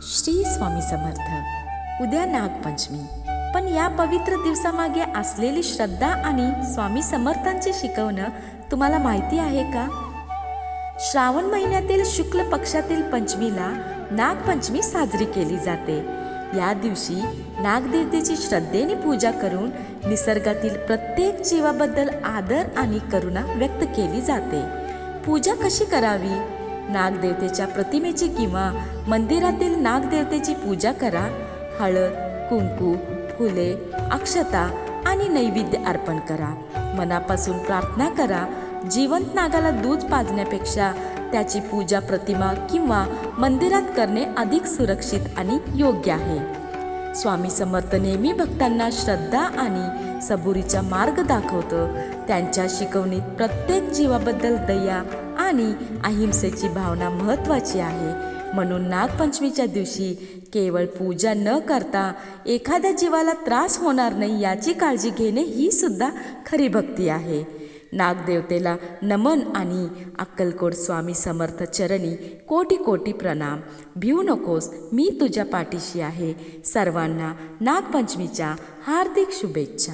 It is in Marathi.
श्री स्वामी समर्थ। उद्या नागपंचमी, पण या पवित्र दिवसामागे असलेली श्रद्धा आणि स्वामी समर्थांचे शिकवणं तुम्हाला माहिती आहे का? श्रावण महिन्यातील शुक्ल पक्षातील पंचमीला नागपंचमी साजरी केली जाते। या दिवशी नागदेवतेची श्रद्धेने पूजा करून निसर्गातील प्रत्येक जीवाबद्दल आदर आणि करुणा व्यक्त केली जाते। पूजा कशी करावी? नागदेवतेच्या प्रतिमेची किंवा मंदिरातील नागदेवतेची पूजा करा। हळद, कुंकू, फुले, अक्षता आणि नैवेद्य अर्पण करा। मनापासून प्रार्थना करा। जिवंत नागाला दूध पाजण्यापेक्षा त्याची पूजा प्रतिमा किंवा मंदिरात करणे अधिक सुरक्षित आणि योग्य आहे। स्वामी समर्थ नेहमी भक्तांना श्रद्धा आणि सबुरीचा मार्ग दाखवतो। त्यांच्या शिकवणीत प्रत्येक जीवाबद्दल दया आणि अहिंसेची भावना महत्त्वाची आहे। म्हणून नागपंचमीच्या दिवशी केवळ पूजा न करता एखाद्या जीवाला त्रास होणार नाही याची काळजी घेणे ही सुद्धा खरी भक्ती आहे। नागदेवतेला नमन आणि अक्कलकोट स्वामी समर्थ चरणी कोटी कोटी प्रणाम। भिवू नकोस, मी तुझ्या पाठीशी आहे। सर्वांना नागपंचमीच्या हार्दिक शुभेच्छा।